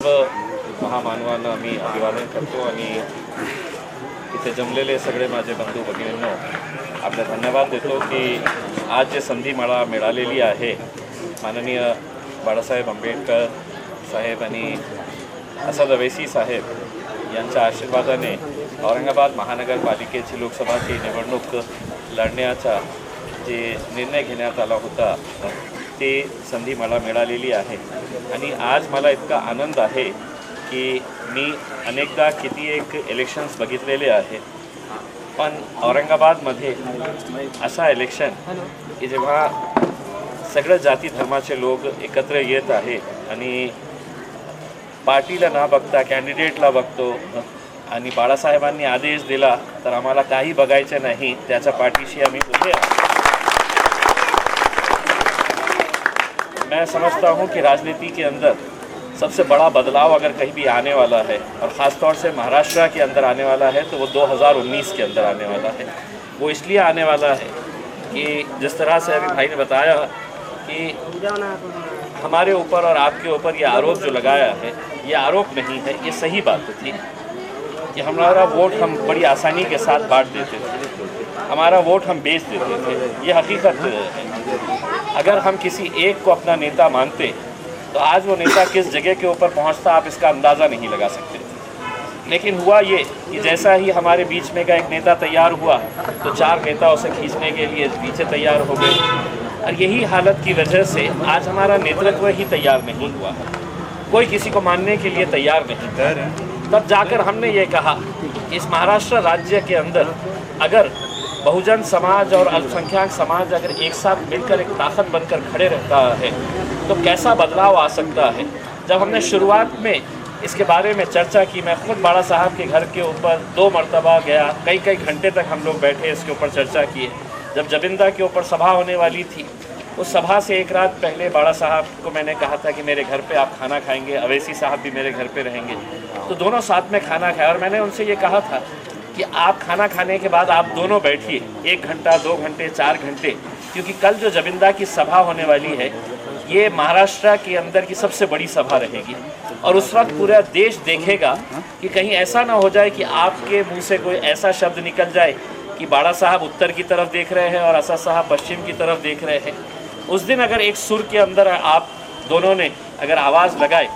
महामानवांना मी अभिवादन करतो आणि इथे जमलेले सगळे माझे बंधू भगिनींनो आपले धन्यवाद देतो की आज जे संधी मला मिळालेली आहे माननीय बाळासाहेब आंबेडकर साहेब आणि असद अवैसी साहेब यांच्या आशीर्वादाने औरंगाबाद महानगरपालिकेची लोकसभाची निवडणूक लढण्याचा जे निर्णय घेण्यात आला होता ते संधी मला मिळालेली आहे आणि आज मला इतका आनंद आहे की मी अनेकदा किती एक इलेक्शन्स बघितलेले आहेत पण औरंगाबादमध्ये असा इलेक्शन की जेव्हा सगळ्या जाती धर्माचे लोक एकत्र येत आहेत आणि पार्टीला न बघता कॅन्डिडेटला बघतो आणि बाळासाहेबांनी आदेश दिला तर आम्हाला काही बघायचं नाही, त्याच्या पाठीशी आम्ही उभे आहोत। मैं समझता हूँ कि राजनीति के अंदर सबसे बड़ा बदलाव अगर कहीं भी आने वाला है और ख़ास तौर से महाराष्ट्र के अंदर आने वाला है तो वो 2019 के अंदर आने वाला है। वो इसलिए आने वाला है कि जिस तरह से अभी भाई ने बताया कि हमारे ऊपर और आपके ऊपर ये आरोप जो लगाया है ये आरोप नहीं है, ये सही बात थी कि हमारा वोट हम बड़ी आसानी के साथ बांट देते थे, हमारा वोट हम बेच देते थे, ये हकीकत है। अगर हम किसी एक को अपना नेता मानते तो आज वो नेता किस जगह के ऊपर पहुंचता आप इसका अंदाज़ा नहीं लगा सकते थे। लेकिन हुआ ये कि जैसा ही हमारे बीच में का एक नेता तैयार हुआ तो चार नेता उसे खींचने के लिए पीछे तैयार हो गए और यही हालत की वजह से आज हमारा नेतृत्व ही तैयार नहीं हुआ, कोई किसी को मानने के लिए तैयार नहीं। तब जाकर हमने ये कहा कि इस महाराष्ट्र राज्य के अंदर अगर बहुजन समाज और अल्पसंख्यक समाज अगर एक साथ मिलकर एक ताकत बनकर खड़े रहता है तो कैसा बदलाव आ सकता है। जब हमने शुरुआत में इसके बारे में चर्चा की, मैं खुद बाड़ा साहब के घर के ऊपर 2 मरतबा गया, कई घंटे तक हम लोग बैठे इसके ऊपर चर्चा किए। जब जबिंदा के ऊपर सभा होने वाली थी उस सभा से एक रात पहले बाड़ा साहब को मैंने कहा था कि मेरे घर पे आप खाना खाएंगे, अवैसी साहब भी मेरे घर पे रहेंगे, तो दोनों साथ में खाना खाया। और मैंने उनसे ये कहा था कि आप खाना खाने के बाद आप दोनों बैठिए 1 घंटा 2 घंटे 4 घंटे, क्योंकि कल जो जबिंदा की सभा होने वाली है ये महाराष्ट्र के अंदर की सबसे बड़ी सभा रहेगी और उस वक्त पूरा देश देखेगा कि कहीं ऐसा ना हो जाए कि आपके मुंह से कोई ऐसा शब्द निकल जाए कि बाड़ा साहब उत्तर की तरफ देख रहे हैं और असद साहब पश्चिम की तरफ देख रहे हैं। उस दिन अगर एक सुर के अंदर आप दोनों ने अगर आवाज़ लगाए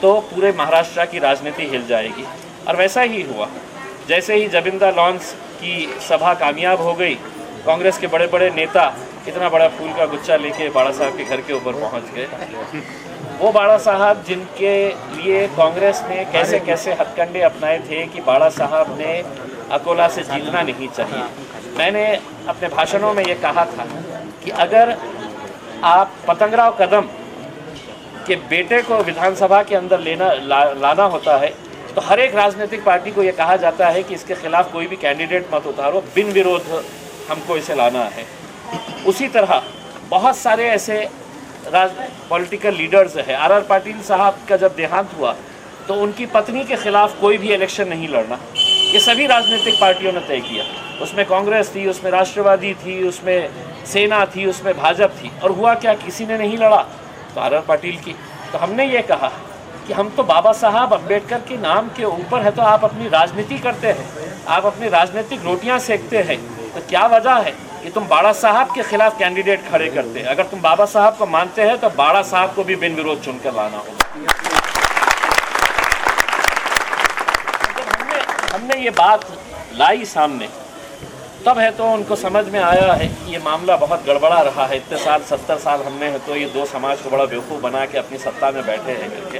तो पूरे महाराष्ट्र की राजनीति हिल जाएगी और वैसा ही हुआ। जैसे ही जबिंदा लॉन्स की सभा कामयाब हो गई, कांग्रेस के बड़े बड़े नेता इतना बड़ा फूल का गुच्छा लेके बाड़ा साहब के घर के ऊपर पहुंच गए। वो बाड़ा साहब जिनके लिए कांग्रेस ने कैसे कैसे हथकंडे अपनाए थे कि बाड़ा साहब ने अकोला से जीतना नहीं चाहिए। मैंने अपने भाषणों में ये कहा था कि अगर आप पतंगराव कदम के बेटे को विधानसभा के अंदर लाना होता है तो हर एक राजनीतिक पार्टी को ये कहा जाता है कि इसके खिलाफ कोई भी कैंडिडेट मत उतारो, बिन विरोध हमको इसे लाना है। उसी तरह बहुत सारे ऐसे पॉलिटिकल लीडर्स हैं। आर पाटिल साहब का जब देहांत हुआ तो उनकी पत्नी के खिलाफ कोई भी इलेक्शन नहीं लड़ना, ये सभी राजनीतिक पार्टियों ने तय किया। उसमें कांग्रेस थी, उसमें राष्ट्रवादी थी, उसमें सेना थी, उसमें भाजपा थी, और हुआ क्या, किसी ने नहीं लड़ा तो आर पाटिल की। तो हमने ये कहा कि हम तो बाबा साहब अम्बेडकर के नाम के ऊपर है तो आप अपनी राजनीति करते हैं, आप अपनी राजनीतिक रोटियां सेकते हैं, तो क्या वजह है कि तुम बाड़ा साहब के खिलाफ कैंडिडेट खड़े करते हैं। अगर तुम बाबा साहब को मानते हैं तो बाड़ा साहब को भी बिन विरोध चुनकर लाना होगा। हमने ये बात लाई सामने तब है तो उनको समझ में आया है कि ये मामला बहुत गड़बड़ा रहा है। इतने साल 70 साल हमने है तो ये 2 समाज को बड़ा बेवकूफ़ बना के अपनी सत्ता में बैठे हैं करके,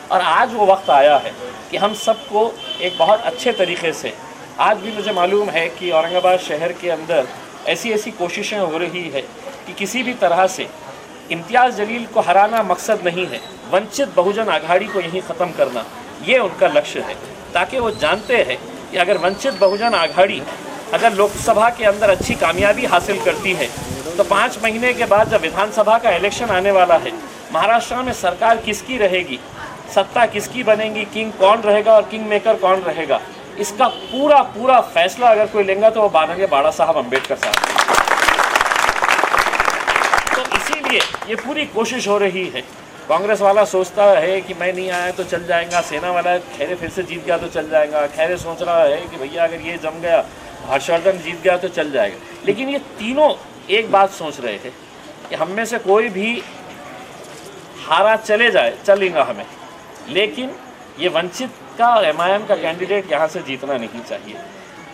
और आज वो वक्त आया है कि हम सबको एक बहुत अच्छे तरीके से, आज भी मुझे मालूम है कि औरंगाबाद शहर के अंदर ऐसी कोशिशें हो रही है कि किसी भी तरह से इम्तियाज़ जलील को हराना मकसद नहीं है, वंचित बहुजन आघाड़ी को यहीं ख़त्म करना ये उनका लक्ष्य है, ताकि वो जानते हैं कि अगर वंचित बहुजन आघाड़ी अगर लोकसभा के अंदर अच्छी कामयाबी हासिल करती है तो 5 महीने के बाद जब विधानसभा का इलेक्शन आने वाला है, महाराष्ट्र में सरकार किसकी रहेगी, सत्ता किसकी बनेगी, किंग कौन रहेगा और किंग मेकर कौन रहेगा, इसका पूरा फैसला अगर कोई लेंगा तो वो मानेंगे बाड़ा साहब अम्बेडकर साहब। तो इसीलिए ये पूरी कोशिश हो रही है कांग्रेस वाला सोचता है कि मैं नहीं आया तो चल जाएगा, सेना वाला खैरे फिर से जीत गया तो चल जाएगा, खैरे सोच रहा है कि भैया अगर ये जम गया, हर्षवर्धन जीत गया तो चल जाएगा। लेकिन ये तीनों एक बात सोच रहे थे कि हम में से कोई भी हारा चले जाए चलेगा हमें, लेकिन ये वंचित का और MIM का कैंडिडेट यहाँ से जीतना नहीं चाहिए।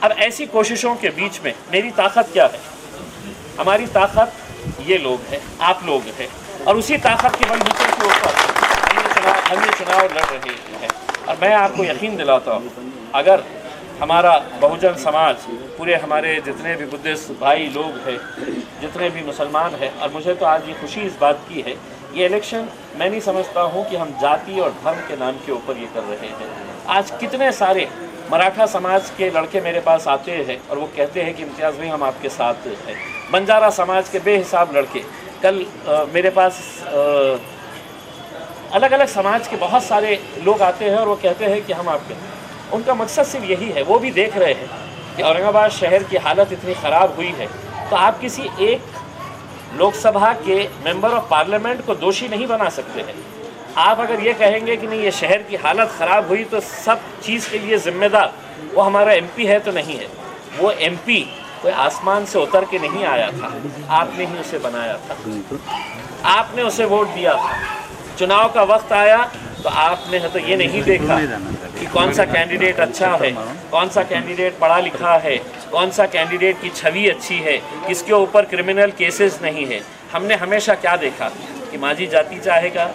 अब ऐसी कोशिशों के बीच में मेरी ताकत क्या है? हमारी ताकत ये लोग हैं, आप लोग हैं, और उसी ताकत के बलबूते के ऊपर हम ये चुनाव लड़ रहे हैं। और मैं आपको यकीन दिलाता हूँ, अगर हमारा बहुजन समाज, पूरे हमारे जितने भी बुद्धिस्ट भाई लोग हैं, जितने भी मुसलमान हैं, और मुझे तो आज ये खुशी इस बात की है, ये इलेक्शन मैं नहीं समझता हूँ कि हम जाति और धर्म के नाम के ऊपर ये कर रहे हैं। आज कितने सारे मराठा समाज के लड़के मेरे पास आते हैं और वो कहते हैं कि इम्तियाज़ भाई हम आपके साथ हैं। बंजारा समाज के बेहिसाब लड़के, कल मेरे पास अलग अलग समाज के बहुत सारे लोग आते हैं और वो कहते हैं कि हम आपके, उनका मकसद सिर्फ यही है, वो भी देख रहे हैं कि औरंगाबाद शहर की हालत इतनी ख़राब हुई है, तो आप किसी एक लोकसभा के मेंबर ऑफ पार्लियामेंट को दोषी नहीं बना सकते हैं। आप अगर ये कहेंगे कि नहीं ये शहर की हालत ख़राब हुई तो सब चीज़ के लिए ज़िम्मेदार वो हमारा MP है, तो नहीं है। वो MP कोई आसमान से उतर के नहीं आया था, आपने ही उसे बनाया था, आपने उसे वोट दिया था। चुनाव का वक्त आया तो आपने तो ये नहीं देखा कि कौन सा कैंडिडेट अच्छा है, कौन सा कैंडिडेट पढ़ा लिखा है, कौन सा कैंडिडेट की छवि अच्छी है, किसके ऊपर क्रिमिनल केसेस नहीं है। हमने हमेशा क्या देखा कि माझी जाति चाहेगा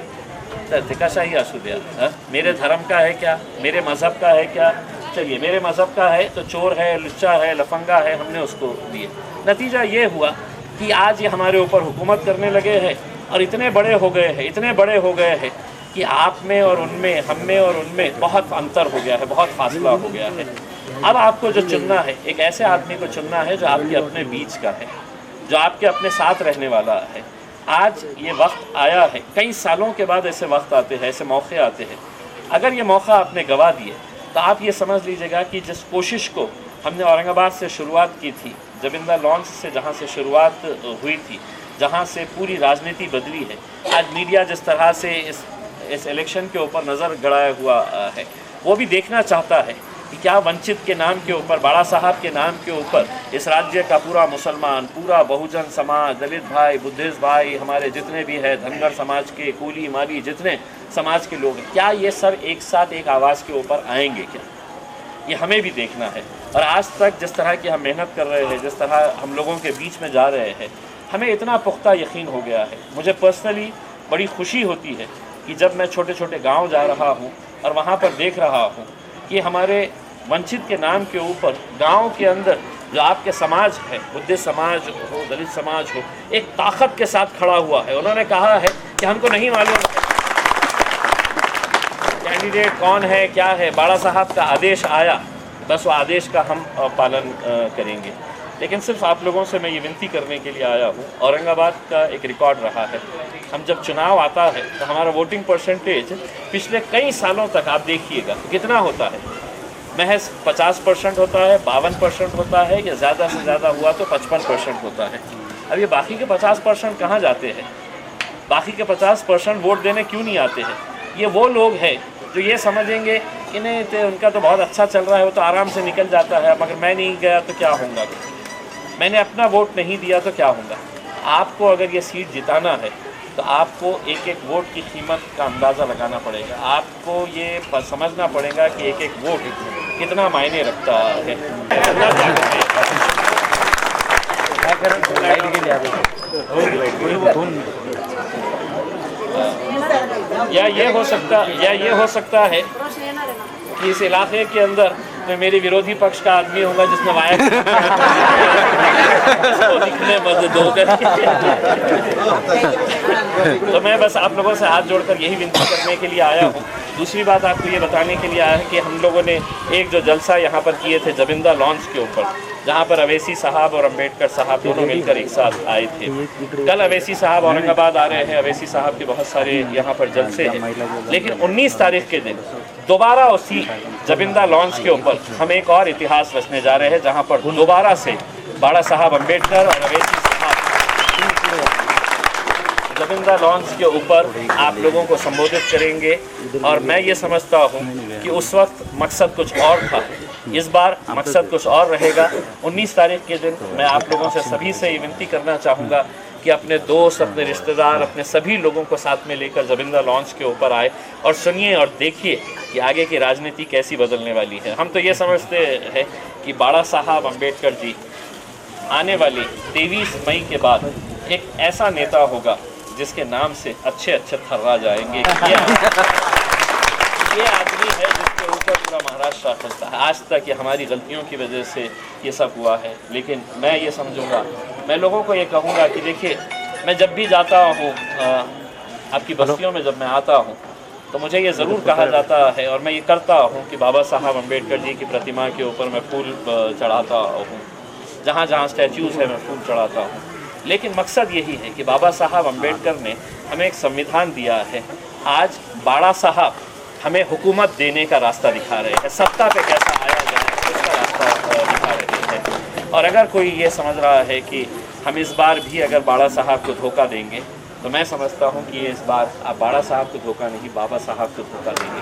शाही आंसू दिया, मेरे धर्म का है क्या, मेरे मज़हब का है क्या, चलिए मेरे मज़हब का है तो चोर है, लुच्चा है, लफंगा है, हमने उसको दिए। नतीजा ये हुआ कि आज ये हमारे ऊपर हुकूमत करने लगे हैं और इतने बड़े हो गए हैं, इतने बड़े हो गए हैं कि आप में और उनमें, हम में और उनमें बहुत अंतर हो गया है, बहुत फासला हो गया है। अब आपको जो चुनना है, एक ऐसे आदमी को चुनना है जो आपके अपने बीच का है, जो आपके अपने साथ रहने वाला है। आज ये वक्त आया है, कई सालों के बाद ऐसे वक्त आते हैं, ऐसे मौके आते हैं। अगर ये मौका आपने गंवा दिए तो आप ये समझ लीजिएगा कि जिस कोशिश को हमने औरंगाबाद से शुरुआत की थी, जबिंदा लॉन्च से जहाँ से शुरुआत हुई थी, जहाँ से पूरी राजनीति बदली है, आज मीडिया जिस तरह से इस इलेक्शन के ऊपर नज़र गड़ाया हुआ है, वो भी देखना चाहता है कि क्या वंचित के नाम के ऊपर, बाड़ा साहब के नाम के ऊपर इस राज्य का पूरा मुसलमान, पूरा बहुजन समाज, दलित भाई, बुद्धिस्ट भाई, हमारे जितने भी है, धनगर समाज के, कूली माली जितने समाज के लोग हैं, क्या ये सब एक साथ एक आवाज़ के ऊपर आएंगे क्या? ये हमें भी देखना है। और आज तक जिस तरह की हम मेहनत कर रहे हैं, जिस तरह हम लोगों के बीच में जा रहे हैं, हमें इतना पुख्ता यकीन हो गया है। मुझे पर्सनली बड़ी खुशी होती है कि जब मैं छोटे छोटे गाँव जा रहा हूँ और वहाँ पर देख रहा हूँ कि हमारे वंचित के नाम के ऊपर गांव के अंदर जो आपके समाज है, बुद्धिस्ट समाज हो, दलित समाज हो, एक ताकत के साथ खड़ा हुआ है। उन्होंने कहा है कि हमको नहीं मालूम कैंडिडेट कौन है, क्या है, बाड़ा साहब का आदेश आया, बस वो आदेश का हम पालन करेंगे। लेकिन सिर्फ आप लोगों से मैं ये विनती करने के लिए आया हूँ, औरंगाबाद का एक रिकॉर्ड रहा है, हम जब चुनाव आता है तो हमारा वोटिंग परसेंटेज पिछले कई सालों तक आप देखिएगा कितना होता है, महज 50% होता है, 52% होता है, या ज़्यादा से ज़्यादा हुआ तो 55% होता है। अब ये बाकी के 50% कहाँ जाते हैं? बाकी के 50% वोट देने क्यों नहीं आते हैं? ये वो लोग हैं जो ये समझेंगे कि नहीं तो उनका तो बहुत अच्छा चल रहा है, वो तो आराम से निकल जाता है, मगर मैं नहीं गया तो क्या होगा, मैंने अपना वोट नहीं दिया तो क्या होगा। आपको अगर ये सीट जिताना है तो आपको एक एक वोट की कीमत का अंदाज़ा लगाना पड़ेगा। आपको ये समझना पड़ेगा कि एक एक वोट कितना मायने रखता है। या ये हो सकता है कि इस इलाके के अंदर मैं मेरे विरोधी पक्ष का आदमी होगा जिसने वाया दिखने मत दो तो मैं बस आप लोगों से हाथ जोड़कर यही विनती करने के लिए आया हूँ। दूसरी बात आपको ये बताने के लिए आया है कि हम लोगों ने एक जो जलसा यहाँ पर किए थे जबिंदा लॉन्च के ऊपर, जहाँ पर अवैसी साहब और अम्बेडकर साहब दोनों मिलकर एक साथ आए थे। कल अवैसी साहब औरंगाबाद आ रहे हैं, अवैसी साहब के बहुत सारे यहाँ पर जलसे हैं, लेकिन 19 तारीख के दिन दोबारा उसी जबिंदा लॉन्च के ऊपर हम एक और इतिहास रचने जा रहे हैं, जहाँ पर दोबारा से बाड़ा साहब अम्बेडकर और अवैसी साहब जबिंदा लॉन्च के ऊपर आप लोगों को संबोधित करेंगे और मैं ये समझता हूँ कि उस वक्त मकसद कुछ और था, इस बार मकसद कुछ और रहेगा। 19 तारीख के दिन मैं आप लोगों से सभी से ये विनती करना चाहूँगा कि अपने दोस्त, अपने रिश्तेदार, अपने सभी लोगों को साथ में लेकर जबिंदा लॉन्च के ऊपर आए और सुनिए और देखिए कि आगे की राजनीति कैसी बदलने वाली है। हम तो ये समझते हैं कि बाड़ा साहब अम्बेडकर जी आने वाली 23 मई के बाद एक ऐसा नेता होगा जिसके नाम से अच्छे अच्छे थर्रा जाएंगे। ये आदमी है जिसके ऊपर पूरा महाराष्ट्र चलता है। आज तक ये हमारी गलतियों की वजह से ये सब हुआ है, लेकिन मैं ये समझूंगा, मैं लोगों को ये कहूँगा कि देखिए, मैं जब भी जाता हूँ आपकी बस्तियों में, जब मैं आता हूँ तो मुझे ये ज़रूर कहा जाता है और मैं ये करता हूँ कि बाबा साहब अम्बेडकर जी की प्रतिमा के ऊपर मैं फूल चढ़ाता हूँ, जहाँ जहाँ स्टैच्यूज़ है मैं फूल चढ़ाता हूँ। लेकिन मकसद यही है कि बाबा साहब अम्बेडकर ने हमें एक संविधान दिया है। आज बाड़ा साहब हमें हुकूमत देने का रास्ता दिखा रहे हैं, सत्ता पे कैसा आया जाए उसका रास्ता दिखा रहे हैं। और अगर कोई ये समझ रहा है कि हम इस बार भी अगर बाड़ा साहब को धोखा देंगे, तो मैं समझता हूँ कि ये इस बार आप बाड़ा साहब को धोखा नहीं, बाबा साहब को धोखा देंगे।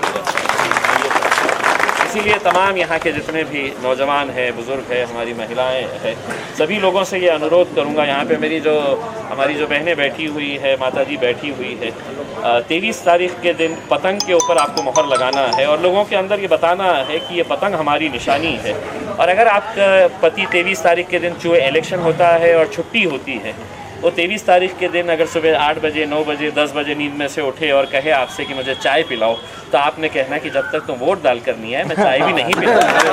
इसीलिए तमाम यहाँ के जितने भी नौजवान हैं, बुज़ुर्ग हैं, हमारी महिलाएं हैं, सभी लोगों से ये अनुरोध करूँगा। यहाँ पे हमारी जो बहनें बैठी हुई है, माता जी बैठी हुई है, 23 तारीख के दिन पतंग के ऊपर आपको मोहर लगाना है और लोगों के अंदर ये बताना है कि ये पतंग हमारी निशानी है। और अगर आपका पति 23 तारीख के दिन चूँकि इलेक्शन होता है और छुट्टी होती है, वो 23 तारीख के दिन अगर सुबह 8 बजे, 9 बजे, 10 बजे नींद में से उठे और कहे आपसे कि मुझे चाय पिलाओ, तो आपने कहना कि जब तक तुम वोट डाल कर नहीं है मैं चाय भी नहीं पिलाऊंगा।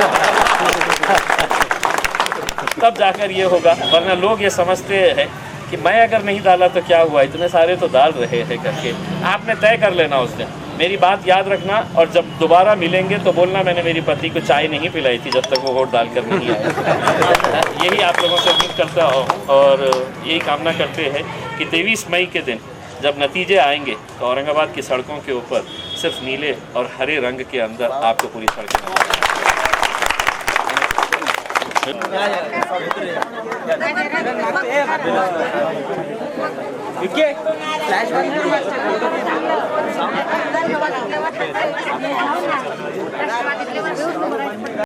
तब जाकर ये होगा, वरना लोग ये समझते हैं कि मैं अगर नहीं डाला तो क्या हुआ, इतने सारे तो डाल रहे हैं करके। आपने तय कर लेना उस दिन, मेरी बात याद रखना, और जब दोबारा मिलेंगे तो बोलना मैंने मेरी पति को चाय नहीं पिलाई थी जब तक वो वोट डाल कर नहीं आया। यही आप लोगों से उम्मीद करता हूँ और यही कामना करते हैं कि 23 मई के दिन जब नतीजे आएंगे तो औरंगाबाद की सड़कों के ऊपर सिर्फ नीले और हरे रंग के अंदर आपको पूरी सड़कें फ्लॅश